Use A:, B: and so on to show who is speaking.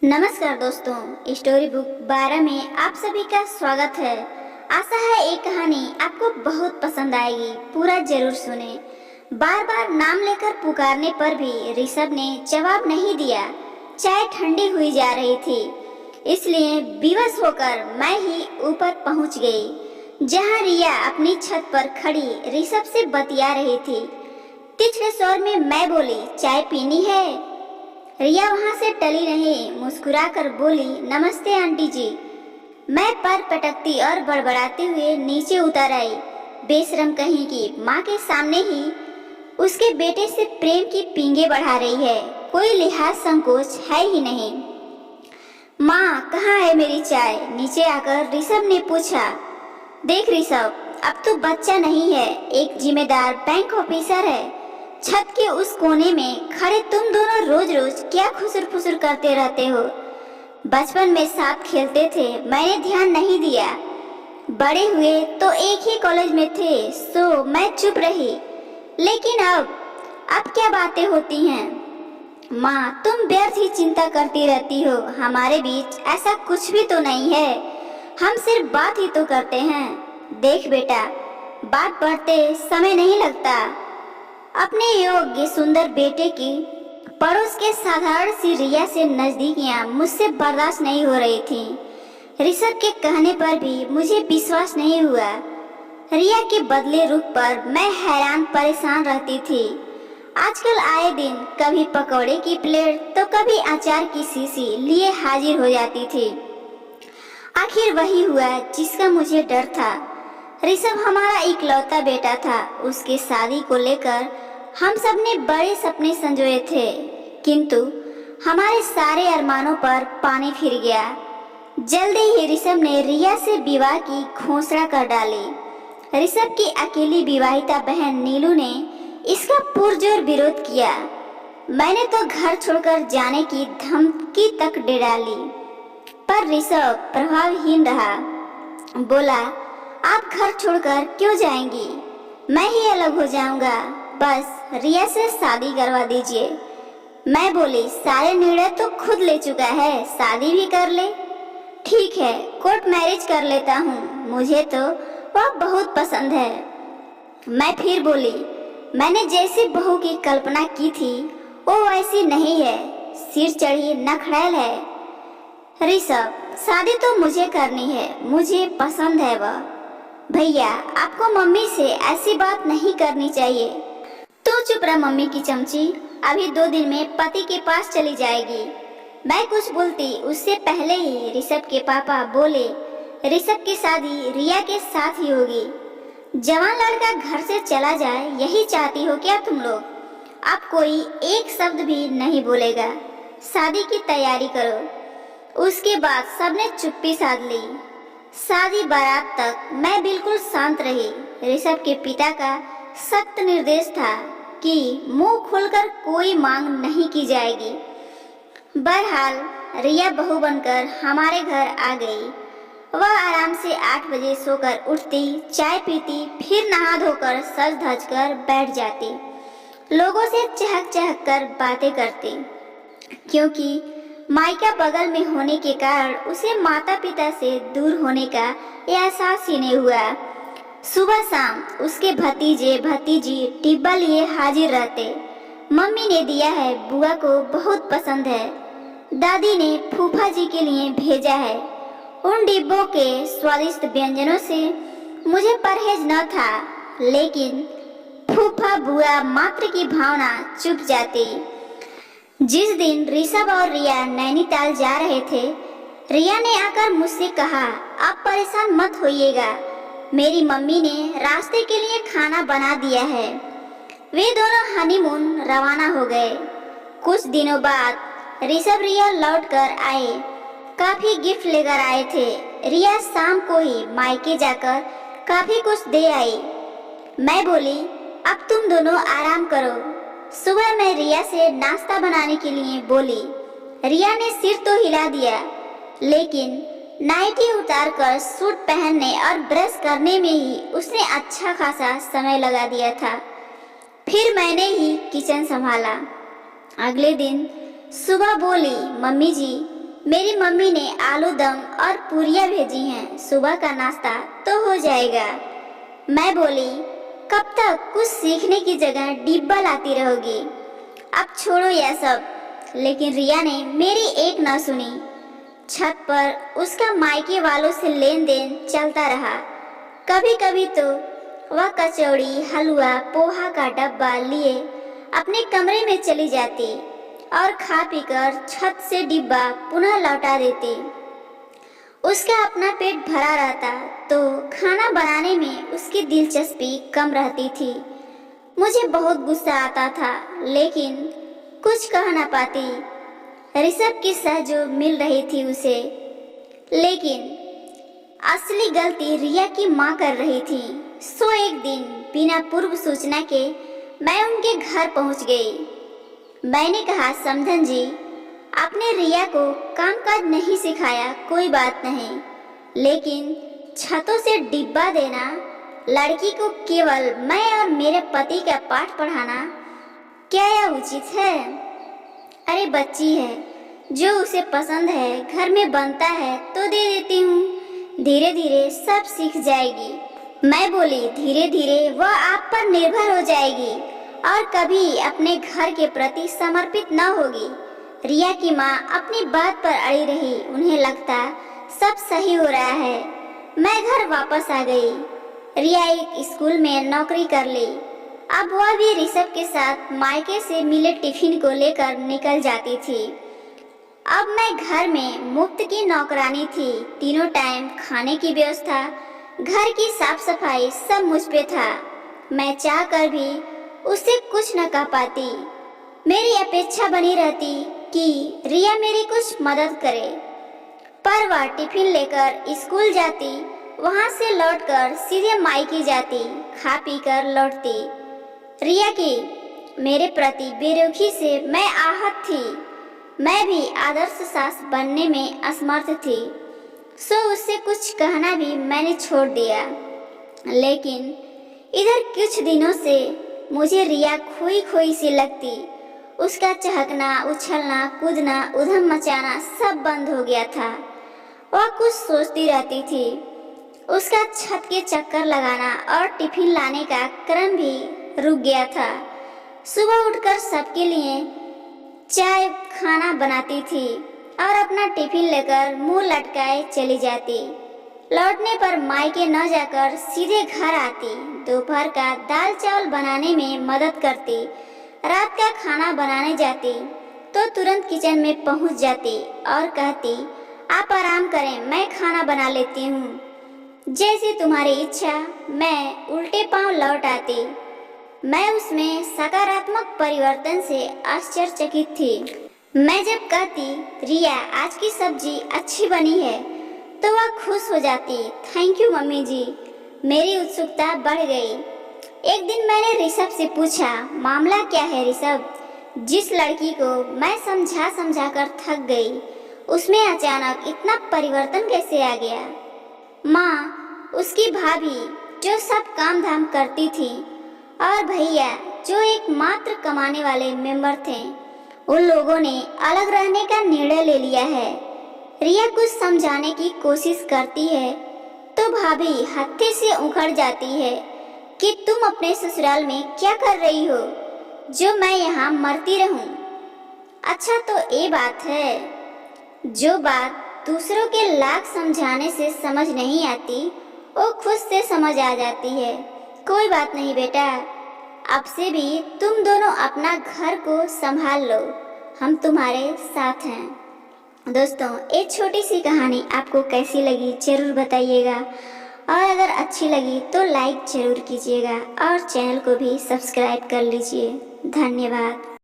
A: नमस्कार दोस्तों, story book 12 में आप सभी का स्वागत है। आशा है ये कहानी आपको बहुत पसंद आएगी। पूरा जरूर सुने। बार बार नाम लेकर पुकारने पर भी ऋषभ ने जवाब नहीं दिया। चाय ठंडी हुई जा रही थी, इसलिए विवश होकर मैं ही ऊपर पहुंच गई, जहां रिया अपनी छत पर खड़ी ऋषभ से बतिया रही थी। तिछड़े स्वर में मैं बोली, चाय पीनी है? रिया वहां से टली नहीं, मुस्कुराकर बोली, नमस्ते आंटी जी। मैं पर पटकती और बड़बड़ाते हुए नीचे उतर आई। बेशरम कहीं की माँ के सामने ही उसके बेटे से प्रेम की पींगे बढ़ा रही है। कोई लिहाज संकोच है ही नहीं। माँ, कहाँ है मेरी चाय? नीचे आकर ऋषभ ने पूछा। देख ऋषभ, अब तो बच्चा नहीं है, एक जिम्मेदार बैंक ऑफिसर है। छत के उस कोने में खड़े तुम दोनों रोज रोज क्या खुसुर फुसुर करते रहते हो? बचपन में साथ खेलते थे, मैंने ध्यान नहीं दिया। बड़े हुए तो एक ही कॉलेज में थे, सो मैं चुप रही। लेकिन अब क्या बातें होती हैं? माँ, तुम व्यर्थ ही चिंता करती रहती हो। हमारे बीच ऐसा कुछ भी तो नहीं है। हम सिर्फ बात ही तो करते हैं। देख बेटा, बात बढ़ते समय नहीं लगता। अपने योग्य सुंदर बेटे की पड़ोस के साधारण सी रिया से नजदीकियां मुझसे बर्दाश्त नहीं हो रही थी। ऋषभ के कहने पर भी मुझे विश्वास नहीं हुआ। रिया के बदले रुख पर मैं हैरान परेशान रहती थी। आजकल आए दिन कभी पकौड़े की प्लेट तो कभी अचार की शीशी लिए हाजिर हो जाती थी। आखिर वही हुआ जिसका मुझे डर था। ऋषभ हमारा इकलौता बेटा था। उसके शादी को लेकर हम सब ने बड़े सपने संजोए थे, किंतु हमारे सारे अरमानों पर पानी फिर गया। जल्दी ही ऋषभ ने रिया से विवाह की घोषणा कर डाली। ऋषभ की अकेली विवाहिता बहन नीलू ने इसका पुरजोर विरोध किया। मैंने तो घर छोड़कर जाने की धमकी तक दे डाली, पर ऋषभ प्रभावहीन रहा। बोला, आप घर छोड़कर क्यों जाएंगी? मैं ही अलग हो जाऊंगा। बस रिया से शादी करवा दीजिए। मैं बोली, सारे निर्णय तो खुद ले चुका है, शादी भी कर ले। ठीक है, कोर्ट मैरिज कर लेता हूँ। मुझे तो वह बहुत पसंद है। मैं फिर बोली, मैंने जैसी बहू की कल्पना की थी वो वैसी नहीं है, सिर चढ़ी नखड़ैल है। ऋषभ, शादी तो मुझे करनी है, मुझे पसंद है वह। भैया, आपको मम्मी से ऐसी बात नहीं करनी चाहिए। तू चुप रह मम्मी की चमची, अभी 2 दिन में पति के पास चली जाएगी। मैं कुछ बोलती उससे पहले ही ऋषभ के पापा बोले, ऋषभ की शादी रिया के साथ ही होगी। जवान लड़का घर से चला जाए, यही चाहती हो क्या तुम लोग? अब कोई एक शब्द भी नहीं बोलेगा। शादी की तैयारी करो। उसके बाद सबने चुप्पी साध ली। शादी बारात तक मैं बिल्कुल शांत रही। ऋषभ के पिता का सख्त निर्देश था कि मुंह खोलकर कोई मांग नहीं की जाएगी। बहरहाल रिया बहू बनकर हमारे घर आ गई। वह आराम से 8 बजे सोकर उठती, चाय पीती, फिर नहा धोकर सज धज कर बैठ जाती। लोगों से चहक चहक कर बातें करती, क्योंकि मायका बगल में होने के कारण उसे माता पिता से दूर होने का एहसास ही नहीं हुआ। सुबह शाम उसके भतीजे भतीजी डिब्बा लिए हाजिर रहते। मम्मी ने दिया है, बुआ को बहुत पसंद है। दादी ने फूफा जी के लिए भेजा है। उन डिब्बों के स्वादिष्ट व्यंजनों से मुझे परहेज न था, लेकिन फूफा बुआ मात्र की भावना चुप जाती। जिस दिन ऋषभ और रिया नैनीताल जा रहे थे, रिया ने आकर मुझसे कहा, आप परेशान मत होइएगा, मेरी मम्मी ने रास्ते के लिए खाना बना दिया है। वे दोनों हनीमून रवाना हो गए। कुछ दिनों बाद ऋषभ रिया लौट कर आए। काफी गिफ्ट लेकर आए थे। रिया शाम को ही मायके जाकर काफी कुछ दे आई। मैं बोली, अब तुम दोनों आराम करो। सुबह मैं रिया से नाश्ता बनाने के लिए बोली। रिया ने सिर तो हिला दिया, लेकिन नाइटी उतारकर सूट पहनने और ब्रश करने में ही उसने अच्छा खासा समय लगा दिया था। फिर मैंने ही किचन संभाला। अगले दिन सुबह बोली, मम्मी जी, मेरी मम्मी ने आलू दम और पूरियाँ भेजी हैं, सुबह का नाश्ता तो हो जाएगा। मैं बोली, कब तक कुछ सीखने की जगह डिब्बा लाती रहोगी? अब छोड़ो यह सब। लेकिन रिया ने मेरी एक ना सुनी। छत पर उसका मायके वालों से लेन देन चलता रहा। कभी कभी तो वह कचौड़ी, हलवा, पोहा का डब्बा लिए अपने कमरे में चली जाती और खा पीकर छत से डिब्बा पुनः लौटा देती। उसका अपना पेट भरा रहता तो खाना बनाने में उसकी दिलचस्पी कम रहती थी। मुझे बहुत गुस्सा आता था, लेकिन कुछ कह ना पाती। ऋषभ की सहजो मिल रही थी उसे, लेकिन असली गलती रिया की माँ कर रही थी। सो एक दिन बिना पूर्व सूचना के मैं उनके घर पहुंच गई। मैंने कहा, समधन जी, आपने रिया को कामकाज नहीं सिखाया, कोई बात नहीं, लेकिन छतों से डिब्बा देना, लड़की को केवल मैं और मेरे पति का पाठ पढ़ाना, क्या यह उचित है? अरे बच्ची है, जो उसे पसंद है घर में बनता है तो दे देती हूँ, धीरे धीरे सब सीख जाएगी। मैं बोली, धीरे धीरे वह आप पर निर्भर हो जाएगी और कभी अपने घर के प्रति समर्पित न होगी। रिया की माँ अपनी बात पर अड़ी रही। उन्हें लगता सब सही हो रहा है। मैं घर वापस आ गई। रिया एक स्कूल में नौकरी कर ली। अब वह भी ऋषभ के साथ मायके से मिले टिफिन को लेकर निकल जाती थी। अब मैं घर में मुफ्त की नौकरानी थी। तीनों टाइम खाने की व्यवस्था, घर की साफ सफाई सब मुझ पे था। मैं चाह कर भी उससे कुछ न कह पाती। मेरी अपेक्षा बनी रहती कि रिया मेरी कुछ मदद करे, पर वह टिफिन लेकर स्कूल जाती, वहां से लौटकर सीधे मायके जाती, खा पी कर लौटती। रिया की मेरे प्रति बेरुखी से मैं आहत थी। मैं भी आदर्श सास बनने में असमर्थ थी, सो उससे कुछ कहना भी मैंने छोड़ दिया। लेकिन इधर कुछ दिनों से मुझे रिया खोई खोई सी लगती। उसका चहकना, उछलना, कूदना, उधम मचाना सब बंद हो गया था। वह कुछ सोचती रहती थी। उसका छत के चक्कर लगाना और टिफिन लाने का क्रम भी रुक गया था। सुबह उठकर सबके लिए चाय खाना बनाती थी और अपना टिफिन लेकर मुंह लटकाए चली जाती। लौटने पर मायके न जाकर सीधे घर आती। दोपहर का दाल चावल बनाने में मदद करती। रात का खाना बनाने जाती तो तुरंत किचन में पहुंच जाती और कहती, आप आराम करें, मैं खाना बना लेती हूँ। जैसी तुम्हारी इच्छा। मैं उल्टे पांव लौट आती। मैं उसमें सकारात्मक परिवर्तन से आश्चर्यचकित थी। मैं जब कहती, रिया आज की सब्जी अच्छी बनी है, तो वह खुश हो जाती। थैंक यू मम्मी जी। मेरी उत्सुकता बढ़ गई। एक दिन मैंने ऋषभ से पूछा, मामला क्या है ऋषभ? जिस लड़की को मैं समझा समझा कर थक गई, उसमें अचानक इतना परिवर्तन कैसे आ गया? माँ, उसकी भाभी जो सब काम धाम करती थी और भैया जो एकमात्र कमाने वाले मेंबर थे, उन लोगों ने अलग रहने का निर्णय ले लिया है। रिया कुछ समझाने की कोशिश करती है तो भाभी हत्थे से उखड़ जाती है कि तुम अपने ससुराल में क्या कर रही हो, जो मैं यहाँ मरती रहूं। अच्छा तो ये बात है, जो बात दूसरों के लाख समझाने से समझ नहीं आती, वो खुद से समझ आ जाती है। कोई बात नहीं बेटा, अब से भी तुम दोनों अपना घर को संभाल लो, हम तुम्हारे साथ हैं। दोस्तों, एक छोटी सी कहानी आपको कैसी लगी जरूर बताइएगा, और अगर अच्छी लगी तो लाइक जरूर कीजिएगा और चैनल को भी सब्सक्राइब कर लीजिए। धन्यवाद।